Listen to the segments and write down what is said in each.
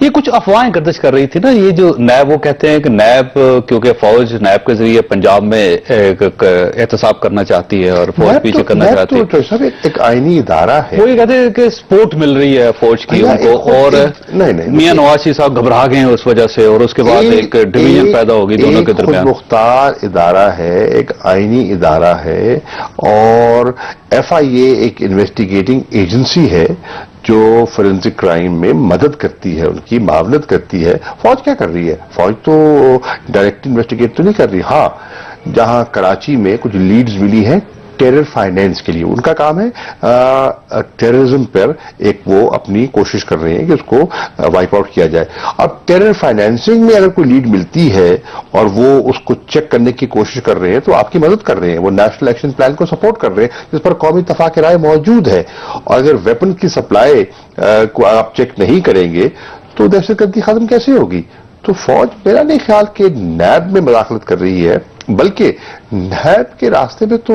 یہ کچھ افواہیں گردش کر رہی تھی نا، یہ جو نیب، وہ کہتے ہیں کہ نیب کیونکہ فوج نیب کے ذریعے پنجاب میں احتساب کرنا چاہتی ہے اور فوج پیچھے کرنا چاہتی ہے، تو سب ایک آئینی ادارہ ہے. وہ یہ کہتے ہیں کہ سپورٹ مل رہی ہے فوج کی ان کو، اور میاں نواز شریف صاحب گھبرا گئے ہیں اس وجہ سے، اور اس کے بعد ایک ڈویژن پیدا ہوگی دونوں کے درمیان. خود مختار ادارہ ہے، ایک آئینی ادارہ ہے، اور ایف آئی اے ایک انویسٹیگیٹنگ ایجنسی ہے جو فورینسک کرائم میں مدد کرتی ہے، ان کی معاونت کرتی ہے. فوج کیا کر رہی ہے؟ فوج تو ڈائریکٹ انویسٹیگیٹ تو نہیں کر رہی. ہاں، جہاں کراچی میں کچھ لیڈز ملی ہیں ٹیرر فائنینس کے لیے، ان کا کام ہے ٹیررزم پر ایک وہ اپنی کوشش کر رہے ہیں کہ اس کو وائپ آؤٹ کیا جائے. اب ٹیرر فائنینسنگ میں اگر کوئی لیڈ ملتی ہے اور وہ اس کو چیک کرنے کی کوشش کر رہے ہیں تو آپ کی مدد کر رہے ہیں، وہ نیشنل ایکشن پلان کو سپورٹ کر رہے ہیں جس پر قومی اتفاق رائے موجود ہے. اور اگر ویپن کی سپلائی کو آپ چیک نہیں کریں گے تو دہشت گردی ختم کیسے ہوگی؟ تو فوج میرا نہیں خیال کہ نیب میں مداخلت کر رہی ہے، بلکہ نیب کے راستے میں تو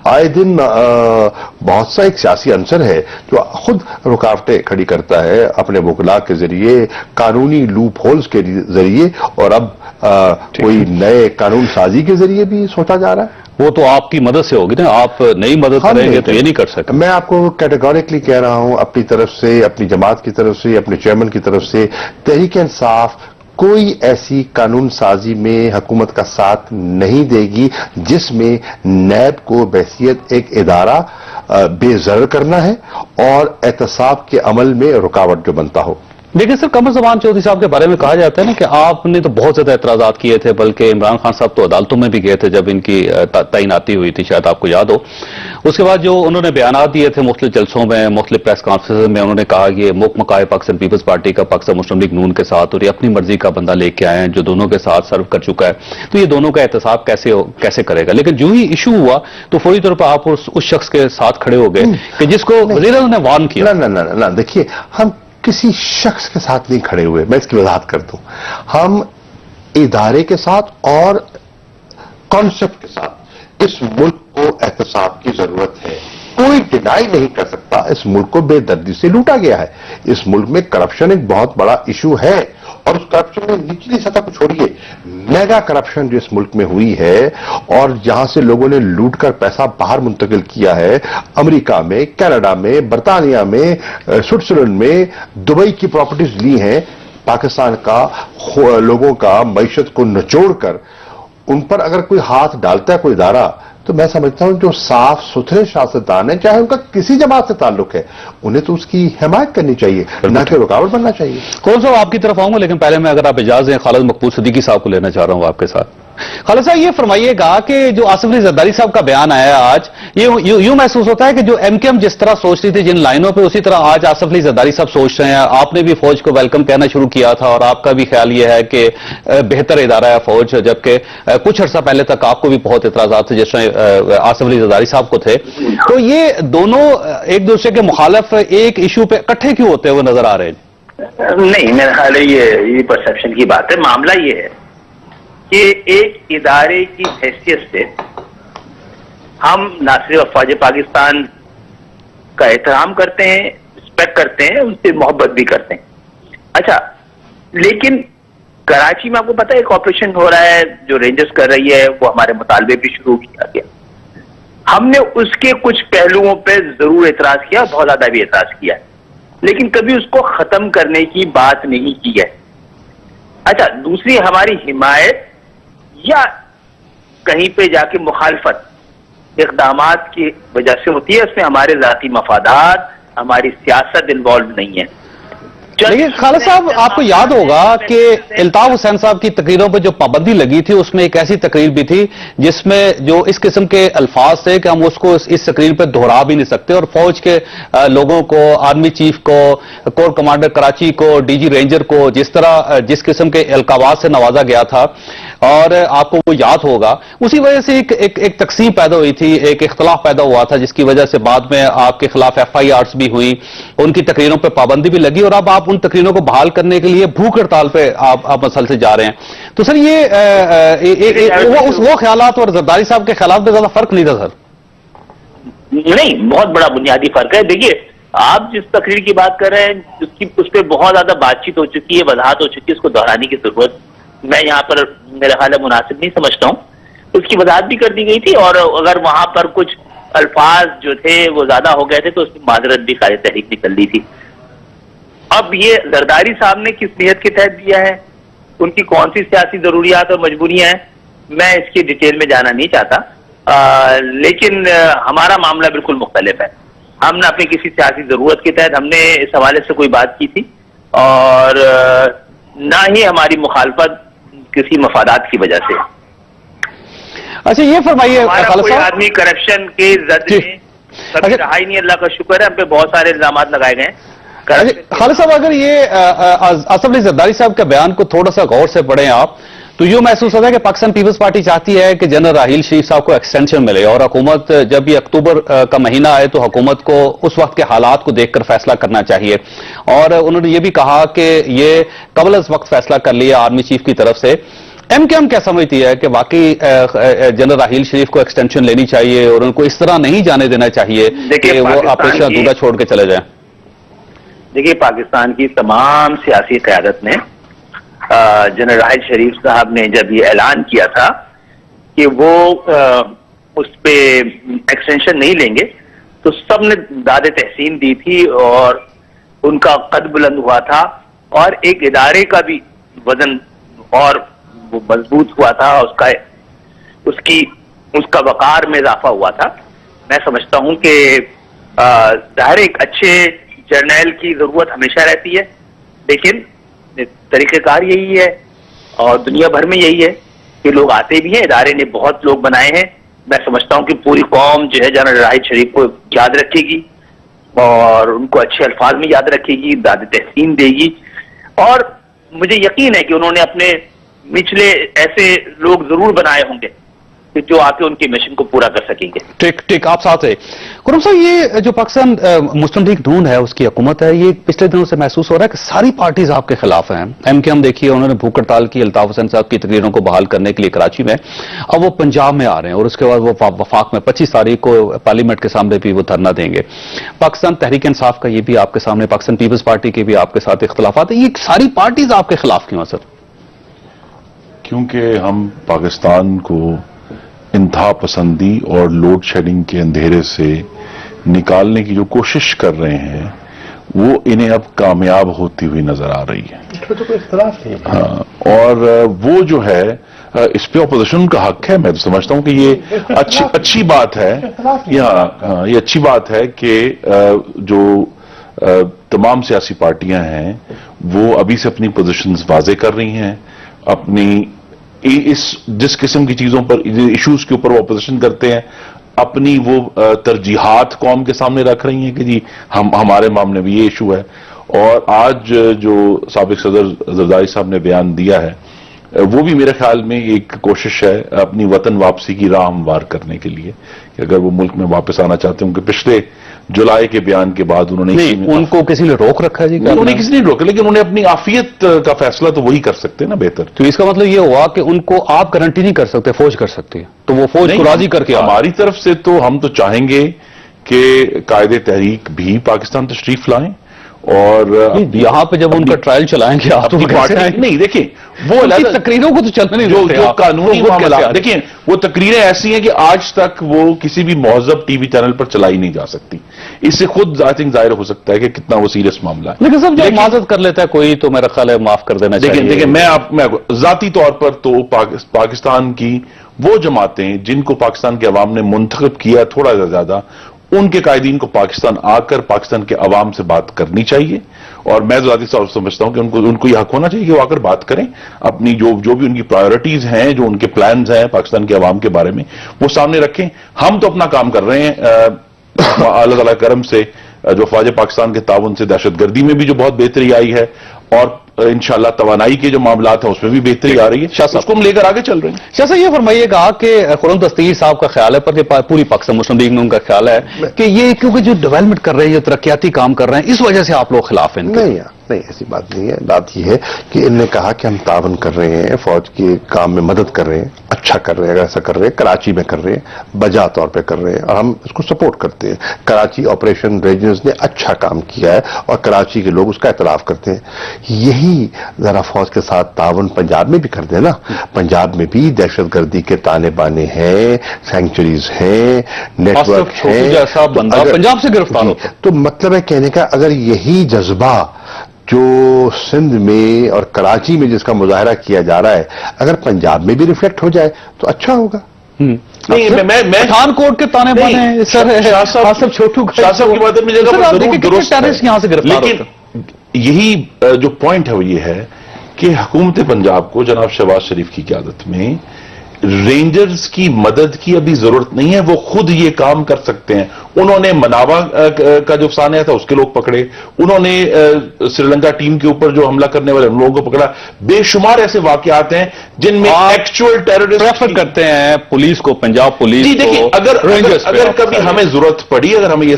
آئے دن بہت سا ایک سیاسی عنصر ہے جو خود رکاوٹیں کھڑی کرتا ہے اپنے وکلاء کے ذریعے، قانونی لوپ ہولز کے ذریعے، اور اب کوئی نئے قانون سازی کے ذریعے بھی سوچا جا رہا ہے. وہ تو آپ کی مدد سے ہوگی نا، آپ نئی مدد کریں گے تو یہ نہیں کر سکتے. میں آپ کو کیٹیگوریکلی کہہ رہا ہوں، اپنی طرف سے، اپنی جماعت کی طرف سے، اپنے چیئرمین کی طرف سے، تحریک انصاف کوئی ایسی قانون سازی میں حکومت کا ساتھ نہیں دے گی جس میں نیب کو بحیثیت ایک ادارہ بے ضرر کرنا ہے اور احتساب کے عمل میں رکاوٹ جو بنتا ہو. لیکن سر، قمر زمان چودھری صاحب کے بارے میں کہا جاتا ہے نا کہ آپ نے تو بہت زیادہ اعتراضات کیے تھے، بلکہ عمران خان صاحب تو عدالتوں میں بھی گئے تھے جب ان کی تعیناتی ہوئی تھی، شاید آپ کو یاد ہو. اس کے بعد جو انہوں نے بیانات دیے تھے مختلف جلسوں میں، مختلف پریس کانفرنس میں، انہوں نے کہا کہ یہ مکائے پاکستان پیپلز پارٹی کا پاکستان مسلم لیگ نون کے ساتھ، اور یہ اپنی مرضی کا بندہ لے کے آئے ہیں جو دونوں کے ساتھ سرو کر چکا ہے، تو یہ دونوں کا احتساب کیسے کرے گا. لیکن جو ہی ایشو ہوا تو فوری طور پر آپ اس شخص کے ساتھ کھڑے ہو گئے کہ جس کو وزیر اعظم نے وارن کیا. نہ دیکھیے، ہم کسی شخص کے ساتھ نہیں کھڑے ہوئے، میں اس کی وضاحت کر دوں. ہم ادارے کے ساتھ اور کانسیپٹ کے ساتھ. اس ملک کو احتساب کی ضرورت ہے، کوئی ڈینائی نہیں کر سکتا. اس ملک کو بے دردی سے لوٹا گیا ہے. اس ملک میں کرپشن ایک بہت بڑا ایشو ہے، اور اس کرپشن میں نچلی سطح کو چھوڑیے، میگا کرپشن جو اس ملک میں ہوئی ہے اور جہاں سے لوگوں نے لوٹ کر پیسہ باہر منتقل کیا ہے، امریکہ میں، کینیڈا میں، برطانیہ میں، سوئٹزرلینڈ میں، دبئی کی پراپرٹیز لی ہیں، پاکستان کا لوگوں کا معیشت کو نچوڑ کر ان پر اگر کوئی ہاتھ ڈالتا ہے کوئی ادارہ، تو میں سمجھتا ہوں جو صاف ستھرے سیاستدان ہیں، چاہے ان کا کسی جماعت سے تعلق ہے، انہیں تو اس کی حمایت کرنی چاہیے، نہ کہ رکاوٹ بننا چاہیے. کون صاحب آپ کی طرف آؤں گا، لیکن پہلے میں اگر آپ اجازت دیں خالد مقبول صدیقی صاحب کو لینا چاہ رہا ہوں آپ کے ساتھ. خالد صاحب یہ فرمائیے گا کہ جو آصف علی زرداری صاحب کا بیان آیا آج، یہ یوں محسوس ہوتا ہے کہ جو ایم کے ایم جس طرح سوچ رہی تھی جن لائنوں پہ، اسی طرح آج آصف علی زرداری صاحب سوچ رہے ہیں. آپ نے بھی فوج کو ویلکم کہنا شروع کیا تھا اور آپ کا بھی خیال یہ ہے کہ بہتر ادارہ ہے فوج، جبکہ کچھ عرصہ پہلے تک آپ کو بھی بہت اعتراضات تھے جس طرح آصف علی زرداری صاحب کو تھے. تو یہ دونوں ایک دوسرے کے مخالف ایک ایشو پہ اکٹھے کیوں ہوتے ہوئے نظر آ رہے ہیں؟ نہیں، میرا خیال ہے یہ پرسیپشن کی بات ہے. معاملہ یہ ہے کہ ایک ادارے کی حیثیت سے ہم نہ صرف فوج پاکستان کا احترام کرتے ہیں، رسپیکٹ کرتے ہیں، ان سے محبت بھی کرتے ہیں. اچھا، لیکن کراچی میں آپ کو پتہ ہے ایک آپریشن ہو رہا ہے جو رینجرز کر رہی ہے، وہ ہمارے مطالبے بھی شروع کیا گیا. ہم نے اس کے کچھ پہلوؤں پہ ضرور اعتراض کیا، بہت زیادہ بھی اعتراض کیا، لیکن کبھی اس کو ختم کرنے کی بات نہیں کی ہے. اچھا، دوسری ہماری حمایت یا کہیں پہ جا کے مخالفت اقدامات کی وجہ سے ہوتی ہے، اس میں ہمارے ذاتی مفادات، ہماری سیاست انوالو نہیں ہے. لیکن خالد صاحب آپ کو یاد ہوگا کہ الطاف حسین صاحب کی تقریروں پہ جو پابندی لگی تھی، اس میں ایک ایسی تقریر بھی تھی جس میں جو اس قسم کے الفاظ تھے کہ ہم اس کو اس تقریر پہ دہرا بھی نہیں سکتے، اور فوج کے لوگوں کو، آرمی چیف کو، کور کمانڈر کراچی کو، ڈی جی رینجر کو جس قسم کے القابات سے نوازا گیا تھا، اور آپ کو وہ یاد ہوگا اسی وجہ سے ایک تقسیم پیدا ہوئی تھی، ایک اختلاف پیدا ہوا تھا جس کی وجہ سے بعد میں آپ کے خلاف ایف آئی آرز بھی ہوئی، ان کی تقریروں پہ پابندی بھی لگی، اور اب آپ ان تقریروں کو بحال کرنے کے لیے بھوک ہڑتال پہ آپ مسلسل جا رہے ہیں. تو سر یہ وہ خیالات اور زرداری صاحب کے خیالات میں زیادہ فرق نہیں تھا سر؟ نہیں، بہت بڑا بنیادی فرق ہے. دیکھیے، آپ جس تقریر کی بات کر رہے ہیں اس پہ بہت زیادہ بات چیت ہو چکی ہے، وضاحت ہو چکی ہے، اس کو دہرانے کی ضرورت میں یہاں پر میرا خیال ہے مناسب نہیں سمجھتا ہوں. اس کی وضاحت بھی کر دی گئی تھی، اور اگر وہاں پر کچھ الفاظ جو تھے وہ زیادہ ہو گئے تھے تو اس کی معذرت بھی قائد تحریک نکل دی تھی. اب یہ زرداری صاحب نے کس نیت کے تحت دیا ہے، ان کی کون سی سیاسی ضروریات اور مجبوریاں ہیں، میں اس کی ڈیٹیل میں جانا نہیں چاہتا. لیکن ہمارا معاملہ بالکل مختلف ہے. ہم نے اپنی کسی سیاسی ضرورت کے تحت ہم نے اس حوالے سے کوئی بات کی تھی، اور نہ ہی ہماری مخالفت کسی مفادات کی وجہ سے. اچھا یہ فرمائیے کوئی آدمی کرپشن کے زد میں کبھی رہا ہی نہیں، اللہ کا شکر ہے. ہم پہ بہت سارے الزامات لگائے گئے ہیں. خالد صاحب اگر یہ اسد علی زرداری صاحب کے بیان کو تھوڑا سا غور سے پڑھیں آپ تو یوں محسوس ہوتا ہے کہ پاکستان پیپلز پارٹی چاہتی ہے کہ جنرل راحیل شریف صاحب کو ایکسٹینشن ملے، اور حکومت جب یہ اکتوبر کا مہینہ آئے تو حکومت کو اس وقت کے حالات کو دیکھ کر فیصلہ کرنا چاہیے. اور انہوں نے یہ بھی کہا کہ یہ قبل از وقت فیصلہ کر لیا آرمی چیف کی طرف سے. ایم کیو ایم کیا سمجھتی ہے کہ واقعی جنرل راحیل شریف کو ایکسٹینشن لینی چاہیے اور ان کو اس طرح نہیں جانے دینا چاہیے کہ وہ آپریشن ادھورا چھوڑ کے چلے جائیں؟ دیکھیے پاکستان کی تمام سیاسی قیادت نے جنرل راحیل شریف صاحب نے جب یہ اعلان کیا تھا کہ وہ اس پہ ایکسٹینشن نہیں لیں گے تو سب نے داد تحسین دی تھی، اور ان کا قد بلند ہوا تھا، اور ایک ادارے کا بھی وزن اور وہ مضبوط ہوا تھا، اس کا وقار میں اضافہ ہوا تھا. میں سمجھتا ہوں کہ ظاہر ایک اچھے جرنیل کی ضرورت ہمیشہ رہتی ہے، لیکن طریقہ کار یہی ہے اور دنیا بھر میں یہی ہے کہ لوگ آتے بھی ہیں. ادارے نے بہت لوگ بنائے ہیں. میں سمجھتا ہوں کہ پوری قوم جو ہے جنرل راحیل شریف کو یاد رکھے گی اور ان کو اچھے الفاظ میں یاد رکھے گی، داد تحسین دے گی، اور مجھے یقین ہے کہ انہوں نے اپنے نچلے ایسے لوگ ضرور بنائے ہوں گے کہ جو آ کے ان کے مشن کو پورا کر سکیں گے. ٹھیک آپ ساتھ ہے. خرم صاحب یہ جو پاکستان مسلم لیگ نون ہے اس کی حکومت ہے، یہ پچھلے دنوں سے محسوس ہو رہا ہے کہ ساری پارٹیز آپ کے خلاف ہیں. ایم کیو ایم دیکھیے انہوں نے بھوک ہڑتال کی الطاف حسین صاحب کی تقریروں کو بحال کرنے کے لیے کراچی میں، اب وہ پنجاب میں آ رہے ہیں اور اس کے بعد وہ وفاق میں 25 تاریخ کو پارلیمنٹ کے سامنے بھی وہ دھرنا دیں گے. پاکستان تحریک انصاف کا یہ بھی آپ کے سامنے، پاکستان پیپلز پارٹی کے بھی آپ کے ساتھ اختلافات ہیں. یہ ساری پارٹیز آپ کے خلاف کیوں ہیں سر؟ کیونکہ ہم پاکستان کو انتہا پسندی اور لوڈ شیڈنگ کے اندھیرے سے نکالنے کی جو کوشش کر رہے ہیں وہ انہیں اب کامیاب ہوتی ہوئی نظر آ رہی ہے. اس میں تو کوئی اختلاف نہیں ہے. ہاں، اور وہ جو ہے اس پہ اپوزیشن کا حق ہے. میں تو سمجھتا ہوں کہ یہ اچھی بات ہے. یہ اچھی بات ہے کہ جو تمام سیاسی پارٹیاں ہیں وہ ابھی سے اپنی پوزیشنز واضح کر رہی ہیں. اپنی جس قسم کی چیزوں پر ایشوز کے اوپر وہ اپوزیشن کرتے ہیں اپنی وہ ترجیحات قوم کے سامنے رکھ رہی ہیں کہ جی ہمارے معاملے میں یہ ایشو ہے. اور آج جو سابق صدر زرداری صاحب نے بیان دیا ہے وہ بھی میرے خیال میں ایک کوشش ہے اپنی وطن واپسی کی راہ ہموار کرنے کے لیے کہ اگر وہ ملک میں واپس آنا چاہتے ہیں. کہ پچھلے جولائی کے بیان کے بعد انہوں نے ان کو کسی نے روک رکھا ہے جی؟ انہوں نے کسی نے روکا، لیکن انہوں نے اپنی عافیت کا فیصلہ تو وہی کر سکتے ہیں نا بہتر. تو اس کا مطلب یہ ہوا کہ ان کو آپ گارنٹی نہیں کر سکتے، فوج کر سکتی ہے، تو وہ فوج کو راضی کر کے ہماری طرف سے تو ہم تو چاہیں گے کہ قائد تحریک بھی پاکستان تشریف لائیں اور یہاں پہ جب ان کا ٹرائل چلائیں گے آپ تو نہیں دیکھیں وہ تقریروں کو تو چلنے نہیں دیتے. جو قانونی معاملات دیکھیں وہ تقریریں ایسی ہیں کہ آج تک وہ کسی بھی مہذب ٹی وی چینل پر چلائی نہیں جا سکتی. اس سے خود آئی تھنک ظاہر ہو سکتا ہے کہ کتنا وہ سیریس معاملہ ہے. لیکن سب جب معذرت کر لیتا ہے کوئی تو میرا خیال ہے معاف کر دینا چاہیے. دیکھیں میں ذاتی طور پر تو پاکستان کی وہ جماعتیں جن کو پاکستان کے عوام نے منتخب کیا تھوڑا زیادہ، ان کے قائدین کو پاکستان آ کر پاکستان کے عوام سے بات کرنی چاہیے. اور میں ذاتی طور سے سمجھتا ہوں کہ ان کو یہ حق ہونا چاہیے کہ وہ آ کر بات کریں، اپنی جو بھی ان کی پرائیورٹیز ہیں، جو ان کے پلانز ہیں پاکستان کے عوام کے بارے میں وہ سامنے رکھیں. ہم تو اپنا کام کر رہے ہیں اللہ تعالیٰ کرم سے، جو افواج پاکستان کے تعاون سے دہشت گردی میں بھی جو بہت بہتری آئی ہے اور انشاءاللہ توانائی کے جو معاملات ہیں اس میں بھی بہتری آ رہی ہے. اس کو ہم لے کر آگے چل رہے ہیں. شاہ صاحب یہ فرمائیے گا کہ خرم دستگیر صاحب کا خیال ہے پر پوری پاکستان مسلم لیگ نون کا خیال ہے کہ یہ کیونکہ جو ڈیولپمنٹ کر رہے ہیں، جو ترقیاتی کام کر رہے ہیں، اس وجہ سے آپ لوگ خلاف ہیں؟ نہیں ایسی بات نہیں ہے. بات یہ ہے کہ ان نے کہا کہ ہم تعاون کر رہے ہیں، فوج کے کام میں مدد کر رہے ہیں. اچھا کر رہے ہیں، اگر ایسا کر رہے ہیں کراچی میں کر رہے ہیں، بجا طور پہ کر رہے ہیں، اور ہم اس کو سپورٹ کرتے ہیں. کراچی آپریشن ریجنز نے اچھا کام کیا ہے اور کراچی کے لوگ اس کا اعتراف کرتے ہیں. یہی ذرا فوج کے ساتھ تعاون پنجاب میں بھی کر دیں نا. پنجاب میں بھی دہشت گردی کے تانے بانے ہیں، سینکچریز ہیں، نیٹ ورک ہیں. جیسا بندہ پنجاب سے گرفتار ہوتا. تو مطلب ہے کہنے کا اگر یہی جذبہ جو سندھ میں اور کراچی میں جس کا مظاہرہ کیا جا رہا ہے اگر پنجاب میں بھی ریفلیکٹ ہو جائے تو اچھا ہوگا. نہیں میں پٹھان کوٹ کے تانے بانے سر شاہ صاحب چھوٹو شاہ صاحب کی بات مجھے درست یہاں سے گرفتار ہوتے. لیکن یہی جو پوائنٹ ہے وہ یہ ہے کہ حکومت پنجاب کو جناب شہباز شریف کی قیادت میں رینجرز کی مدد کی ابھی ضرورت نہیں ہے. وہ خود یہ کام کر سکتے ہیں. انہوں نے مناوا کا جو افسانہ تھا اس کے لوگ پکڑے، انہوں نے سری لنکا ٹیم کے اوپر جو حملہ کرنے والے ان لوگوں کو پکڑا. بے شمار ایسے واقعات ہیں جن میں ایکچوئل ٹیررسٹ پریفر کرتے ہیں پولیس کو، پنجاب پولیس. جی دیکھیں، اگر کبھی ہمیں ضرورت پڑی، اگر ہمیں یہ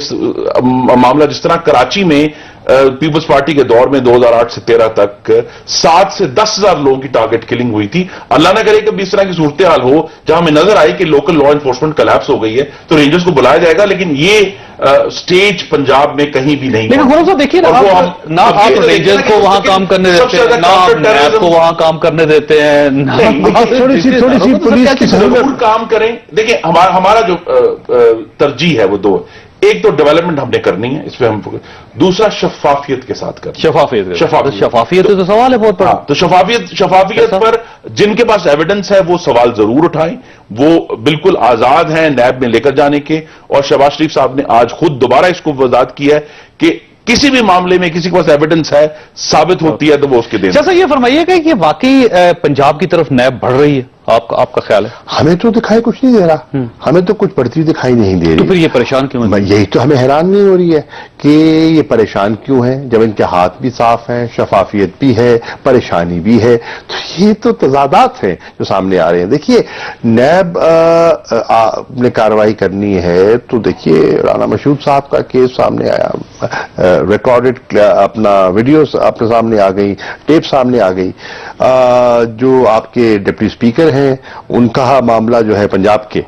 معاملہ جس طرح کراچی میں پیپلز پارٹی کے دور میں 2008 سے 13 تک 7 سے 10,000 لوگوں کی ٹارگٹ کلنگ ہوئی تھی. اللہ نہ کرے کہ اس طرح کی صورتحال ہو جہاں ہمیں نظر آئی کہ لوکل لا انفورسمنٹ کلیپس ہو گئی ہے تو رینجرز کو بلایا جائے گا. لیکن یہ سٹیج پنجاب میں کہیں بھی نہیں. لیکن غلام صاحب دیکھیے نا، آپ رینجرز کو وہاں کام کرنے دیتے ہیں، نہ آپ نیب کو وہاں کام کرنے دیتے ہیں. تھوڑی سی پولیس کی ضرور کام کریں. دیکھیں ہمارا جو ترجیح ہے وہ دو، ایک تو ڈیولپمنٹ ہم نے کرنی ہے، اس پہ ہم دوسرا شفافیت کے ساتھ کریں. شفافیت تو سوال ہے بہت بڑا. تو شفافیت پر جن کے پاس ایویڈنس ہے وہ سوال ضرور اٹھائیں. وہ بالکل آزاد ہیں نیب میں لے کر جانے کے. اور شہباز شریف صاحب نے آج خود دوبارہ اس کو وضاحت کیا ہے کہ کسی بھی معاملے میں کسی کے پاس ایویڈنس ہے، ثابت ہوتی ہے تو وہ اس کے دیں. جیسا یہ فرمائیے گا کہ واقعی پنجاب کی طرف نیب بڑھ رہی ہے، آپ کا خیال ہے؟ ہمیں تو دکھائی کچھ نہیں دے رہا، ہمیں تو کچھ بڑھتی ہوئی دکھائی نہیں دے رہی. تو پھر یہ پریشان کیوں ہے؟ یہی تو ہمیں حیران نہیں ہو رہی ہے کہ یہ پریشان کیوں ہیں جب ان کے ہاتھ بھی صاف ہیں، شفافیت بھی ہے، پریشانی بھی ہے. تو یہ تو تضادات ہیں جو سامنے آ رہے ہیں. دیکھیے نیب نے کارروائی کرنی ہے تو دیکھیے رانا مشہود صاحب کا کیس سامنے آیا، ریکارڈڈ اپنا ویڈیوز اپنے سامنے آ گئی، ٹیپ سامنے آ گئی. جو آپ کے ڈپٹی اسپیکر ہیں ان کا معاملہ جو ہے پنجاب کے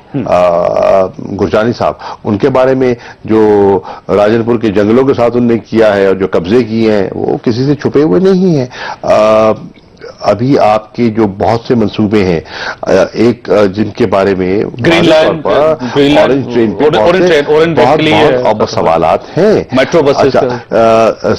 گرجانی صاحب، ان کے بارے میں جو راجن پور کے جنگلوں کے ساتھ انہوں نے کیا ہے اور جو قبضے کیے ہیں وہ کسی سے چھپے ہوئے نہیں ہیں. ابھی آپ کے جو بہت سے منصوبے ہیں، ایک جن کے بارے میں گرین لائن، اورنج ٹرین پہ بہت سوالات ہیں. میٹرو بسز،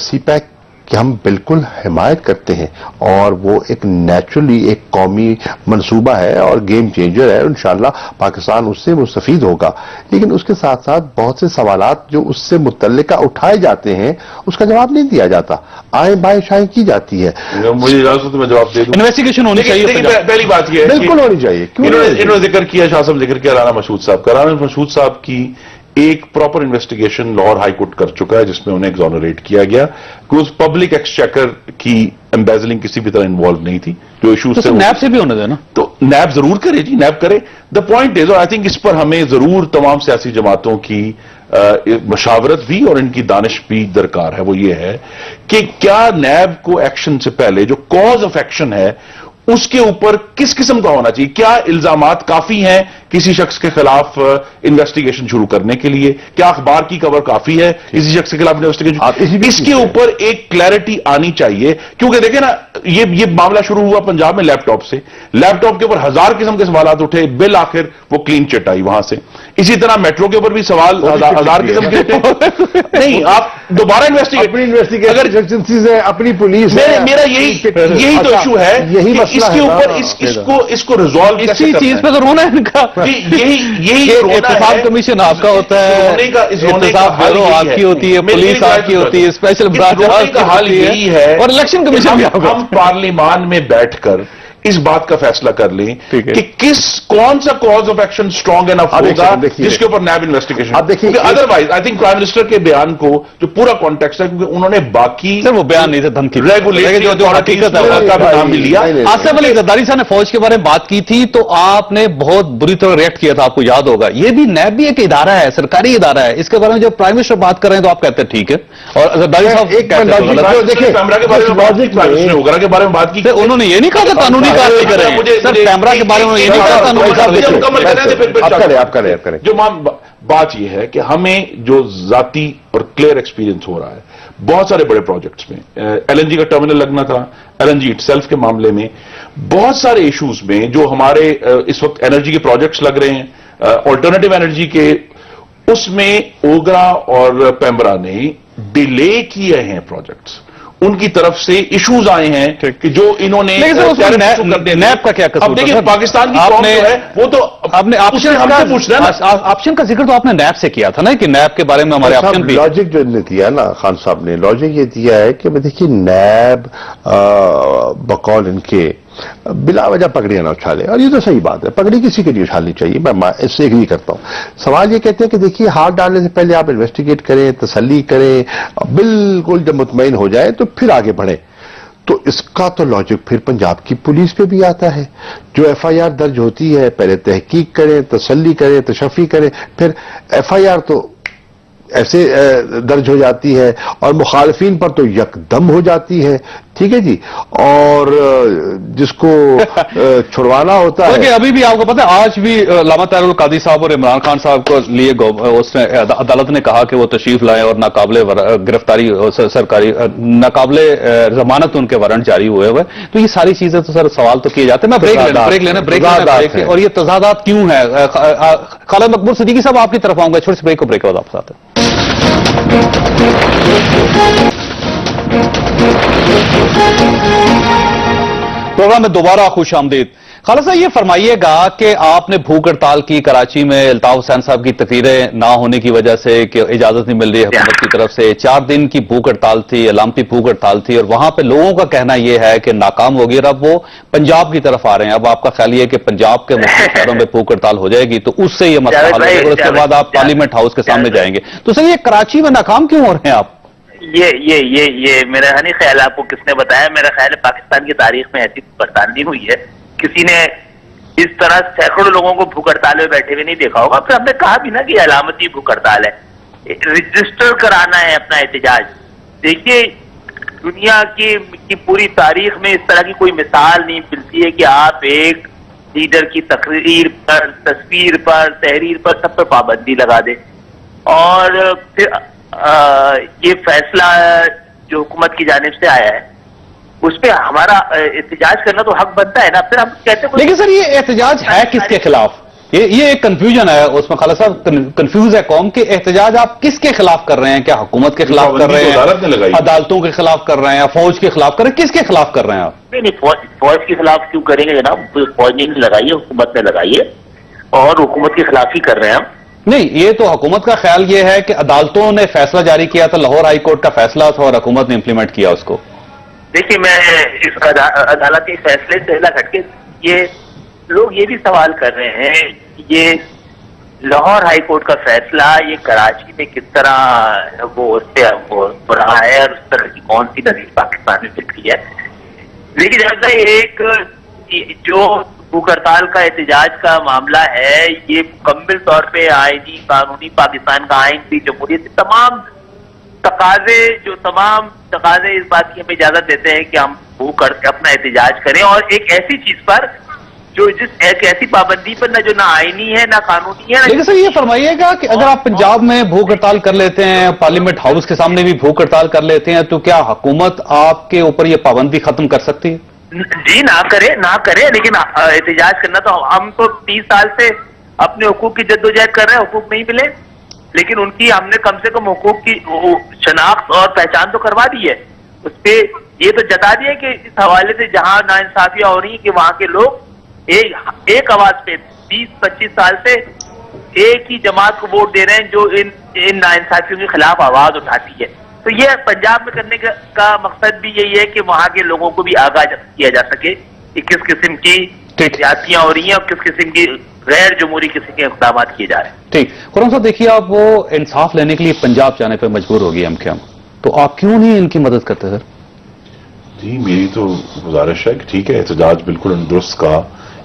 سی پیک کہ ہم بالکل حمایت کرتے ہیں اور وہ ایک نیچرلی ایک قومی منصوبہ ہے اور گیم چینجر ہے. انشاءاللہ پاکستان اس سے مستفید ہوگا. لیکن اس کے ساتھ ساتھ بہت سے سوالات جو اس سے متعلقہ اٹھائے جاتے ہیں اس کا جواب نہیں دیا جاتا، آئیں بائیں شائیں کی جاتی ہے. مجھے اجازت میں جواب دے دوں. انویسٹیگیشن ہونی چاہیے. پہلی بات یہ ہے بالکل ہونی چاہیے. انہوں نے ذکر کیا، شاہ صاحب ذکر کیا رانا مشہود صاحب کا. رانا مشہود صاحب کی ایک proper investigation Lahore high court کر چکا ہے جس میں انہیں ایگزونریٹ کیا گیا کہ اس پبلک ایکسچیکر کی ایمبیزلنگ کسی بھی طرح انوالو نہیں تھی. جو ایشوز تھے نیب سے بھی ہونے دینا، تو نیب ضرور کرے جی، نیب کرے. The point is, I think اس پر ہمیں ضرور تمام سیاسی جماعتوں کی مشاورت بھی اور ان کی دانش بھی درکار ہے. وہ یہ ہے کہ کیا نیب کو ایکشن سے پہلے جو کاز آف ایکشن ہے اس کے اوپر کس قسم کا ہونا چاہیے. کیا الزامات کافی ہیں کسی شخص کے خلاف انویسٹیگیشن شروع کرنے کے لیے؟ کیا اخبار کی کور کافی ہے کسی شخص کے خلاف انویسٹیگیشن؟ اس کے اوپر ایک کلیئرٹی آنی چاہیے. کیونکہ دیکھیں نا، یہ معاملہ شروع ہوا پنجاب میں لیپ ٹاپ سے. لیپ ٹاپ کے اوپر 1000 قسم کے سوالات اٹھے، بالآخر وہ کلین چٹ آئی وہاں سے. اسی طرح میٹرو کے اوپر بھی سوال 1000 قسم کے اٹھے. نہیں، آپ دوبارہ ایجنسیز ہیں، اپنی پولیس ہے. میرا یہی تو ایشو ہے. اس کے اوپر اس کو ریزالو اسی چیز پہ تو رونا ہے ان کا. یہی احتساب کمیشن آپ کا ہوتا ہے، احتساب بیورو آپ کی ہوتی ہے، پولیس آپ کی ہوتی ہے، اسپیشل برانچ کا حال یہی ہے. اور الیکشن کمیشن بھی ہم پارلیمان میں بیٹھ کر اس بات کا فیصلہ کر لیں کہ کون سا cause of action strong enough ہوگا جس کے اوپر NAB investigation. Otherwise I think prime minister کے بیان کو جو پورا کانٹیکسٹ ہے، کیونکہ انہوں نے باقی وہ بیان نہیں تھا، دھمکی ریگولیٹری جو حقیقت ہے کا بھی نام بھی لیا. آصف علی زرداری صاحب نے فوج کے بارے میں بات کی تھی تو آپ نے بہت بری طرح ریئیکٹ کیا تھا، آپ کو یاد ہوگا. یہ بھی نیب بھی ایک ادارہ ہے، سرکاری ادارہ ہے. اس کے بارے میں جب پرائم منسٹر بات کر رہے ہیں تو آپ کہتے ہیں ٹھیک ہے، اور زرداری صاحب کیمرہ کے بارے میں بات کی. انہوں نے یہ نہیں کہا کہ قانونی کارروائی کریں سر، پیمرا کے بارے میں یہ نہیں آپ کریں جو بات یہ ہے کہ ہمیں جو ذاتی اور کلیئر ایکسپیرینس ہو رہا ہے بہت سارے بڑے پروجیکٹس میں، ایل این جی کا ٹرمینل لگنا تھا، L N G itself کے معاملے میں، بہت سارے ایشوز میں جو ہمارے اس وقت انرجی کے پروجیکٹس لگ رہے ہیں، آلٹرنیٹو انرجی کے، اس میں اوگرا اور پیمرا نے ڈیلے کیے ہیں پروجیکٹس، ان کی طرف سے ایشوز آئے ہیں کہ جو انہوں نے نیب کا کیا قصور؟ اب دیکھیں پاکستان کی قوم جو ہے وہ تو آپ نے آپشن کا ذکر تو آپ نے نیب سے کیا تھا نا، کہ نیب کے بارے میں ہمارے آپشن بھی لاجک جو نے دیا نا خان صاحب نے، لاجک یہ دیا ہے کہ دیکھیے نیب بقول ان کے بلا وجہ پگڑیاں نہ اچھالے، اور یہ تو صحیح بات ہے، پگڑی کسی کے لیے اچھالنی چاہیے، میں اس سے ایگری کرتا ہوں۔ سوال یہ کہتے ہیں کہ دیکھیے ہاتھ ڈالنے سے پہلے آپ انویسٹیگیٹ کریں، تسلی کریں، بالکل جب مطمئن ہو جائے تو پھر آگے بڑھیں۔ تو اس کا تو لاجک پھر پنجاب کی پولیس پہ بھی آتا ہے، جو ایف آئی آر درج ہوتی ہے پہلے تحقیق کریں، تسلی کریں، تشفی کریں، پھر ایف آئی آر تو ایسے درج ہو جاتی ہے اور مخالفین پر تو یکدم ہو جاتی ہے، ٹھیک ہے جی، اور جس کو چھڑوانا ہوتا ہے۔ ابھی بھی آپ کو پتہ ہے آج بھی علامہ طاہر القادری صاحب اور عمران خان صاحب کو لیے اس نے عدالت نے کہا کہ وہ تشریف لائیں اور ناقابل گرفتاری سرکاری ناقابل ضمانت ان کے وارنٹ جاری ہوئے ہوئے، تو یہ ساری چیزیں تو سر سوال تو کیے جاتے ہیں۔ میں بریک لینا اور یہ تضادات کیوں ہیں؟ خالد مقبول صدیقی صاحب آپ کی طرف آؤں گا، چھوٹے سے بریک کو، بریک کے بعد آپ آتے ہیں۔ پروگرام میں دوبارہ خوش آمدید۔ خالد صاحب یہ فرمائیے گا کہ آپ نے بھوک ہڑتال کی کراچی میں الطاف حسین صاحب کی تقریریں نہ ہونے کی وجہ سے کہ اجازت نہیں مل رہی حکومت کی طرف سے، 4 دن کی بھوک ہڑتال تھی، علامتی بھوک ہڑتال تھی، اور وہاں پہ لوگوں کا کہنا یہ ہے کہ ناکام ہوگی اور اب وہ پنجاب کی طرف آ رہے ہیں۔ اب آپ کا خیال یہ ہے کہ پنجاب کے مختلف شہروں میں بھوک ہڑتال ہو جائے گی تو اس سے یہ مسئلہ حل ہوگا اور اس کے بعد آپ پارلیمنٹ ہاؤس کے سامنے جائیں گے، تو سر یہ کراچی میں ناکام کیوں ہو رہے ہیں آپ؟ یہ میرا نہیں خیال، آپ کو کس نے بتایا؟ میرا خیال ہے پاکستان کی تاریخ میں ایسی ہڑتال نہیں ہوئی ہے، کسی نے اس طرح سینکڑوں لوگوں کو بھوک ہڑتال میں بیٹھے ہوئے نہیں دیکھا ہوگا۔ پھر ہم نے کہا بھی نا کہ علامتی بھوک ہڑتال ہے، رجسٹر کرانا ہے اپنا احتجاج۔ دیکھیے دنیا کی پوری تاریخ میں اس طرح کی کوئی مثال نہیں ملتی ہے کہ آپ ایک لیڈر کی تقریر پر، تصویر پر، تحریر پر، سب پر پابندی لگا دیں، اور پھر یہ فیصلہ جو حکومت کی جانب سے آیا ہے اس پہ ہمارا احتجاج کرنا تو حق بنتا ہے نا۔ پھر ہم کہتے ہیں لیکن سر یہ احتجاج ہے کس کے خلاف؟ یہ ایک کنفیوژن ہے اس میں، خالد صاحب کنفیوز ہے قوم کہ احتجاج آپ کس کے خلاف کر رہے ہیں؟ کیا حکومت کے خلاف کر رہے ہیں، عدالتوں کے خلاف کر رہے ہیں، فوج کے خلاف کر رہے ہیں، کس کے خلاف کر رہے ہیں آپ؟ نہیں، فوج کے خلاف کیوں کریں گے جناب؟ فوج نے لگائی ہے، حکومت نے لگائی ہے، اور حکومت کے خلاف ہی کر رہے ہیں ہم۔ نہیں، یہ تو حکومت کا خیال یہ ہے کہ عدالتوں نے فیصلہ جاری کیا تھا، لاہور ہائی کورٹ کا فیصلہ تھا اور حکومت نے امپلیمنٹ کیا اس کو۔ دیکھیے میں اس عدالتی فیصلے سے ہٹ کے یہ لوگ یہ بھی سوال کر رہے ہیں، یہ لاہور ہائی کورٹ کا فیصلہ یہ کراچی میں کس طرح وہ اس پہ رہا ہے اور اس طرح کی کون سی نظیر پاکستان میں فکری ہے۔ لیکن جب ایک جو بھوک ہڑتال کا احتجاج کا معاملہ ہے، یہ مکمل طور پہ آئینی قانونی پاکستان کا آئین بھی جمہوریت تمام تقاضے اس بات کی ہمیں اجازت دیتے ہیں کہ ہم بھوک کر کے اپنا احتجاج کریں، اور ایک ایسی چیز پر جو ایک ایسی پابندی پر جو نہ آئینی ہے نہ قانونی ہے۔ لیکن سر یہ فرمائیے گا کہ اگر آپ پنجاب میں بھوک ہڑتال کر لیتے ہیں، پارلیمنٹ ہاؤس کے سامنے بھی بھوک ہڑتال کر لیتے ہیں، تو کیا حکومت آپ کے اوپر یہ پابندی ختم کر سکتی ہے؟ جی نہ کرے، لیکن احتجاج کرنا تو ہم تو 30 سال سے اپنے حقوق کی جدوجہد کر رہے ہیں، حقوق نہیں ملے، لیکن ان کی ہم نے کم سے کم حقوق کی شناخت اور پہچان تو کروا دی ہے، اس پہ یہ تو جتا دیا کہ اس حوالے سے جہاں ناانصافیاں ہو رہی ہیں کہ وہاں کے لوگ ایک آواز پہ 20-25 سال سے ایک ہی جماعت کو ووٹ دے رہے ہیں جو ان ناانصافیوں کے خلاف آواز اٹھاتی ہے۔ تو یہ پنجاب میں کرنے کا مقصد بھی یہی ہے کہ وہاں کے لوگوں کو بھی آگاہ کیا جا سکے کہ کس قسم کی زیادتیاں ہو رہی ہیں اور کس قسم کی غیر جمہوری قسم کے اقدامات کیے جا رہے ہیں۔ ٹھیک، خرم صاحب دیکھیے آپ وہ انصاف لینے کے لیے پنجاب جانے پہ مجبور ہو گئی ہم، تو آپ کیوں نہیں ان کی مدد کرتے سر؟ جی میری تو گزارش ہے کہ ٹھیک ہے احتجاج بالکل درست کا،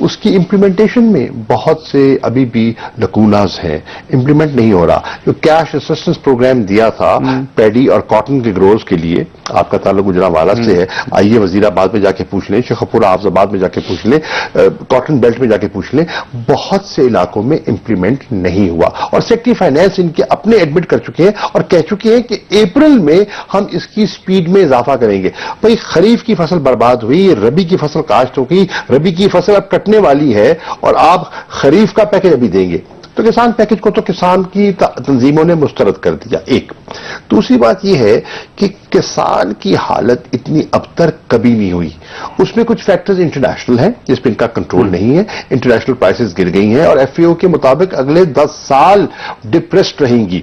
اس کی امپلیمنٹیشن میں بہت سے ابھی بھی لکوناز ہیں, امپلیمنٹ نہیں ہو رہا. جو کیش اسسٹنس پروگرام دیا تھا پیڈی اور کاٹن کے گروز کے لیے, آپ کا تعلق گجرانوالہ سے ہے, آئیے وزیر آباد میں جا کے پوچھ لیں, شیخوپورہ حافظ آباد میں جا کے پوچھ لیں, کاٹن بیلٹ میں جا کے پوچھ لیں, بہت سے علاقوں میں امپلیمنٹ نہیں ہوا. اور سیکٹری فائنانس ان کے اپنے ایڈمٹ کر چکے ہیں اور کہہ چکے ہیں کہ اپریل میں ہم اس کی سپیڈ میں اضافہ کریں گے. بھئی خریف کی فصل برباد ہوئی, ربی کی فصل کاشت ہو گئی, ربی کی فصل اب کٹنے والی ہے اور آپ خریف کا پیکج ابھی دیں گے, تو کسان پیکج کو تو کسان کی تنظیموں نے مسترد کر دیا. ایک دوسری بات یہ ہے کہ کسان کی حالت اتنی ابتر کبھی نہیں ہوئی. اس میں کچھ فیکٹرز انٹرنیشنل ہیں جس پہ ان کا کنٹرول نہیں ہے, انٹرنیشنل پرائسز گر گئی ہیں اور ایف اے او کے مطابق اگلے 10 سال ڈپریسڈ رہیں گی.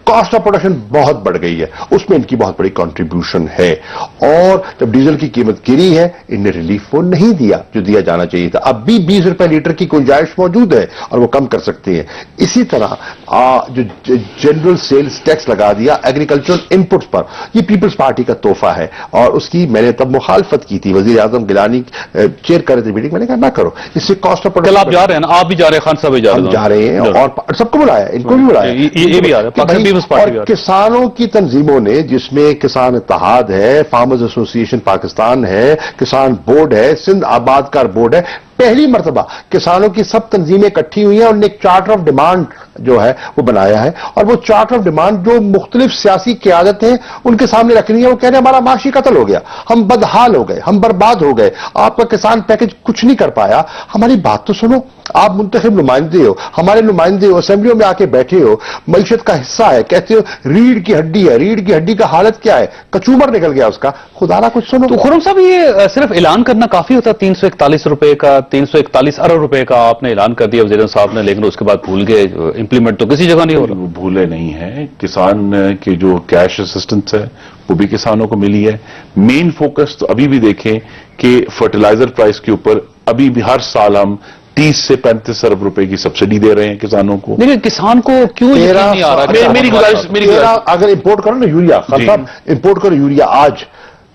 کاسٹ آف پروڈکشن بہت بڑھ گئی ہے, اس میں ان کی بہت بڑی کنٹریبیوشن ہے. اور جب ڈیزل کی قیمت گری ہے, ان نے ریلیف وہ نہیں دیا جو دیا جانا چاہیے تھا. اب بھی 20 روپے لیٹر کی گنجائش موجود ہے اور وہ کم کر سکتے ہیں. اسی طرح جو جنرل سیلز ٹیکس لگا دیا ایگریکلچرل انپٹس پر, یہ پیپلز پارٹی کا تحفہ ہے اور اس کی میں نے تب مخالفت کی تھی. وزیر اعظم گیلانی چیئر کر رہے تھے میٹنگ, میں نے کہا نہ کرو, اس سے کاسٹ آف پروڈکشن. آپ جا رہے ہیں نا, آپ بھی جا رہے ہیں, خان صاحب بھی جا رہے ہیں اور سب کو بلایا, ان کو بھی بلایا, یہ بھی آ رہا ہے. اور کسانوں کی تنظیموں نے, جس میں کسان اتحاد ہے, فارمرز ایسوسی ایشن پاکستان ہے, کسان بورڈ ہے, سندھ آباد کار بورڈ ہے, پہلی مرتبہ کسانوں کی سب تنظیمیں اکٹھی ہوئی ہیں اور انہوں نے ایک چارٹر آف ڈیمانڈ جو ہے وہ بنایا ہے. اور وہ چارٹر آف ڈیمانڈ جو مختلف سیاسی قیادتیں ان کے سامنے رکھ رہی ہیں, وہ کہہ رہے ہیں ہمارا معاشی قتل ہو گیا, ہم بدحال ہو گئے, ہم برباد ہو گئے, آپ کا کسان پیکج کچھ نہیں کر پایا. ہماری بات تو سنو, آپ منتخب نمائندے ہو, ہمارے نمائندے ہو, اسمبلیوں میں آ کے بیٹھے ہو, معیشت کا حصہ ہے, کہتے ہو ریڑھ کی ہڈی ہے, ریڑھ کی ہڈی کا حالت کیا ہے, کچوبر نکل گیا اس کا, خدا نہ کچھ سنو. تو خرم صاحب یہ صرف اعلان کرنا کافی ہوتا, 341 روپے کا, 341 ارب روپے کا آپ نے اعلان کر دیا وزیر صاحب نے, لیکن اس کے بعد بھول گئے, امپلیمنٹ تو کسی جگہ نہیں ہو رہا. بھولے نہیں ہیں, کسان کے جو کیش اسسٹنس ہے وہ بھی کسانوں کو ملی ہے. مین فوکس تو ابھی بھی دیکھیں کہ فرٹیلائزر پرائس کے اوپر ابھی بھی ہر سال ہم 30 سے 35 ارب روپے کی سبسڈی دے رہے ہیں کسانوں کو. لیکن کسان کو کیوں نہیں آ رہا؟ میری گزارش اگر امپورٹ کرو نا یوریا, صاحب امپورٹ کرو یوریا آج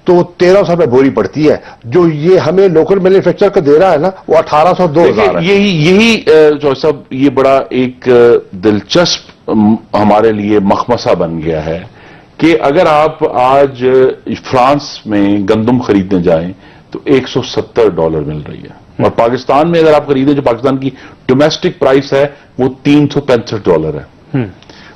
تو 1300 روپے بوری پڑتی ہے, جو یہ ہمیں لوکل مینوفیکچر کا دے رہا ہے نا وہ 1800 2000 ہے. یہی جو صاحب یہ بڑا ایک دلچسپ ہمارے لیے مخمصہ بن گیا ہے کہ اگر آپ آج فرانس میں گندم خریدنے جائیں تو $170 مل رہی ہے, اور پاکستان میں اگر آپ خریدیں, جو پاکستان کی ڈومیسٹک پرائس ہے وہ $365 ہے.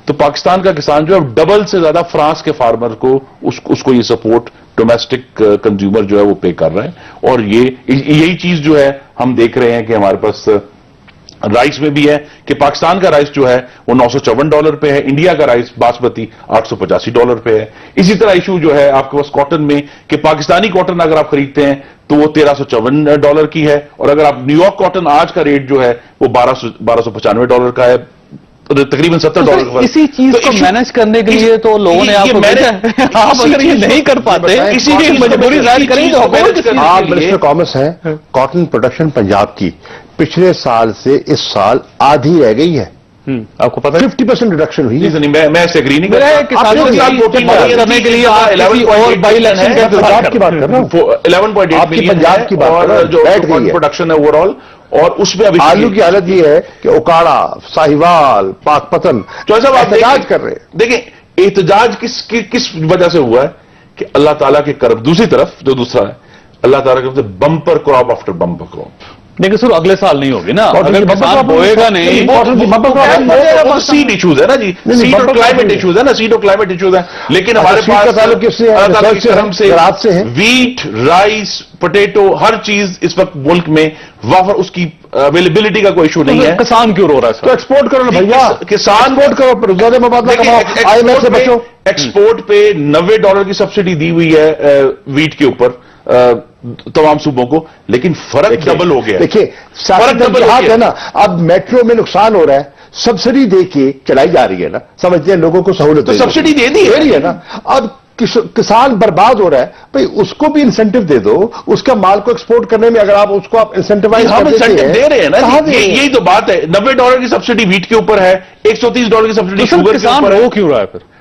تو پاکستان کا کسان جو ہے ڈبل سے زیادہ فرانس کے فارمر کو اس کو یہ سپورٹ ڈومیسٹک کنزیومر جو ہے وہ پے کر رہے ہیں. اور یہی چیز جو ہے ہم دیکھ رہے ہیں کہ ہمارے پاس رائس میں بھی ہے کہ پاکستان کا رائس جو ہے وہ $954 پہ ہے, انڈیا کا رائس باسمتی $885 پہ ہے. اسی طرح ایشو جو ہے آپ کے پاس کاٹن میں کہ پاکستانی کاٹن اگر آپ خریدتے ہیں تو وہ $1354 کی ہے, اور اگر آپ نیو یارک کاٹن آج کا ریٹ جو ہے وہ $1295 کا ہے, تقریباً $70. اسی چیز کو مینج کرنے کے لیے تو لوگوں نے آپ کو آپ اگر یہ نہیں کر پاتے, اسی لیے مجبوری ظاہر کریں تو آپ منسٹر کامرس ہیں. کاٹن پروڈکشن پنجاب کی پچھلے سال سے اس سال آدھی رہ گئی ہے, آپ کو پتا 50% ریڈکشن ہوئی ہے. میں ایسے اگری نہیں کرنے کے لیے کی بات کر رہا ہوں, 11.8 پنجاب کی بات, جو پروڈکشن ہے اوور آل. اور اس میں ابھی آلو کی حالت یہ ہے کہ اوکاڑا, ساہیوال, پاک پتن احتجاج کر رہے ہیں. دیکھیں احتجاج کس وجہ سے ہوا ہے کہ اللہ تعالیٰ کے کرم, دوسری طرف جو دوسرا ہے اللہ تعالیٰ کے bumper crop after bumper crop. لیکن سر اگلے سال نہیں ہوگی نا, اگر کسان بوئے گا نہیں, سیڈ ایشوز ہے نا جی, سیڈ اور کلائمیٹ ایشوز ہے نا, سیڈ اور کلائمیٹ ایشوز ہیں. لیکن ہمارے پاس ویٹ, رائس, پوٹیٹو, ہر چیز اس وقت ملک میں وافر, اس کی اویلیبلٹی کا کوئی ایشو نہیں ہے. کسان کیوں رو رہا ہے؟ تو ایکسپورٹ کرو نا بھیا, کسان ایکسپورٹ پہ $90 کی سبسڈی دی ہوئی ہے ویٹ کے اوپر تمام صوبوں کو, لیکن فرق ڈبل ہو گیا. دیکھیے فرق ہے نا, اب میٹرو میں نقصان ہو رہا ہے, سبسڈی دے کے چلائی جا رہی ہے نا, سمجھتے ہیں لوگوں کو سہولت, تو سبسڈی دے دی ہے نا. اب کسان برباد ہو رہا ہے, بھئی اس کو بھی انسینٹو دے دو, اس کا مال کو ایکسپورٹ کرنے میں اگر آپ اس کو انسینٹیوائز دے رہے ہیں نا, یہی تو بات ہے. $90 کی سبسڈی ویٹ کے اوپر ہے, $130 کی سبسڈی شوگر کے اوپر ہے. وہ کیوں رہا ہے پھر؟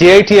JITI